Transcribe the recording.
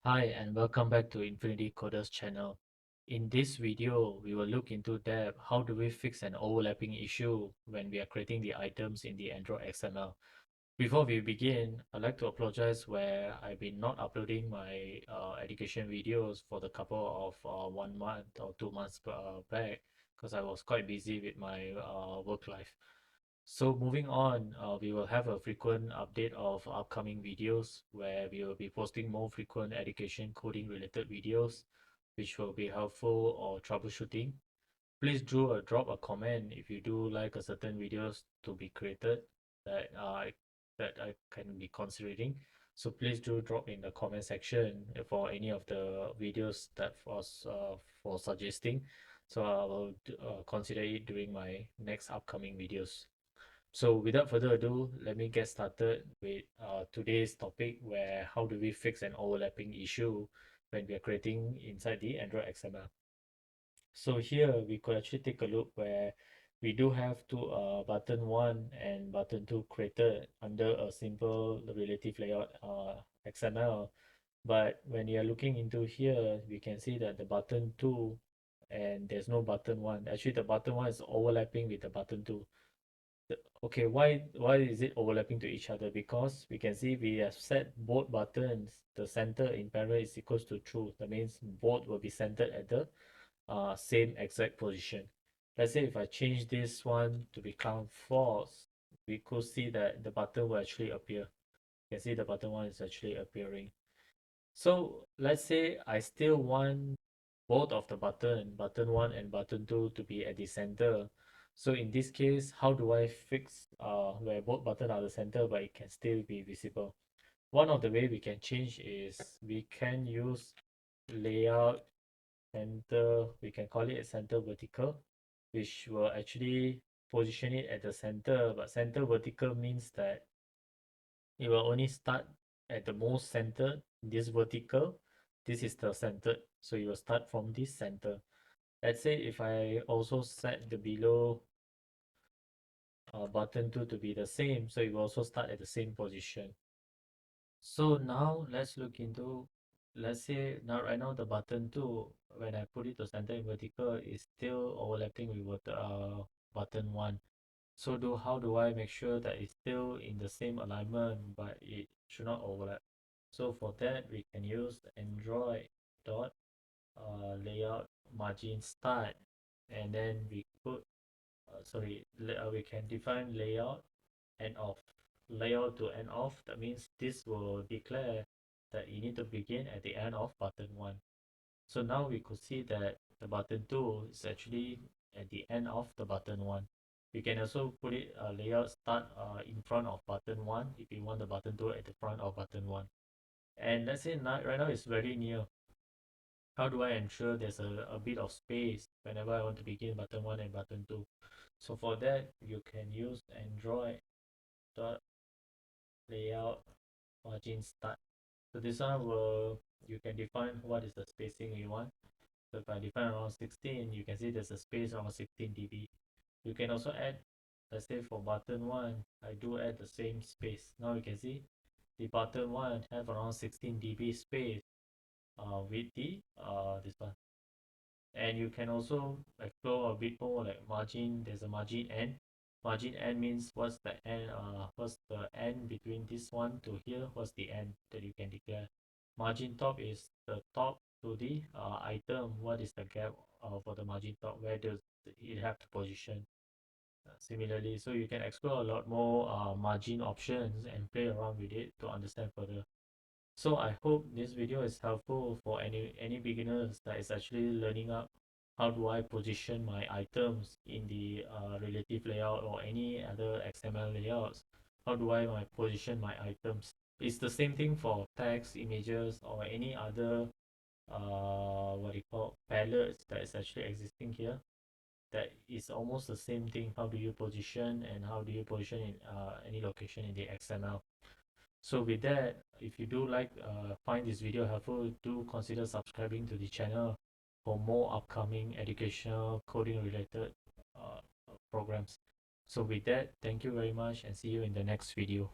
Hi and welcome back to Infinity Coders channel. In this video, we will look into depth how do we fix an overlapping issue when we are creating the items in the Android XML. Before we begin, I'd like to apologize where I've been not uploading my education videos for the couple of 1 month or 2 months back because I was quite busy with my work life. So moving on, we will have a frequent update of upcoming videos where we will be posting more frequent education coding related videos, which will be helpful or troubleshooting. Please do drop a comment if you do like a certain videos to be created that I can be considering. So please do drop in the comment section for any of the videos that was for suggesting. So I will consider it during my next upcoming videos. So without further ado, let me get started with today's topic where how do we fix an overlapping issue when we are creating inside the Android XML. So here we could actually take a look where we do have two button 1 and button 2 created under a simple relative layout XML. But when you're looking into here, we can see that the button 2 and there's no button 1. Actually, the button 1 is overlapping with the button 2. Okay, why is it overlapping to each other? Because we can see we have set both buttons, the center in parallel is equals to true. That means both will be centered at the same exact position. Let's say if I change this one to become false, we could see that the button will actually appear. You can see the button one is actually appearing. So let's say I still want both of the button 1 and button 2 to be at the center. So in this case, how do I fix where both buttons are the center but it can still be visible? One of the way we can change is we can use layout center, we can call it a center vertical, which will actually position it at the center, but center vertical means that it will only start at the most center, this vertical. This is the center. So you will start from this center. Let's say if I also set the below button 2 to be the same, so it will also start at the same position. So now let's look into, let's say now right now the button 2, when I put it to center in vertical, is still overlapping with button 1. So how do I make sure that it's still in the same alignment but it should not overlap? So for that we can use Android dot layout margin start, and then we put we can define layout end off. Layout to end off, that means this will declare that you need to begin at the end of button 1. So now we could see that the button 2 is actually at the end of the button 1. You can also put it layout start in front of button 1 if you want the button 2 at the front of button 1. And let's say not, right now it's very near. How do I ensure there's a bit of space whenever I want to begin button 1 and button 2? So for that, you can use Android dot layout margin start. So this one will, you can define what is the spacing you want. So if I define around 16, you can see there's a space around 16 dB. You can also add, let's say for button 1, I do add the same space. Now you can see the button 1 have around 16 dB space with the this one. And you can also explore a bit more like margin. There's a margin n. Margin n means what's the n between this one to here, what's the n that you can declare. Margin top is the top to the item, what is the gap for the margin top, where does it have to position. Similarly, so you can explore a lot more margin options and play around with it to understand further. So I hope this video is helpful for any beginners that is actually learning up how do I position my items in the relative layout or any other XML layouts. How do I position my items? It's the same thing for text, images, or any other what do you call palettes that is actually existing here. That is almost the same thing. How do you position and how do you position in any location in the XML? So with that, if you do find this video helpful, do consider subscribing to the channel for more upcoming educational coding related programs. So with that, thank you very much and see you in the next video.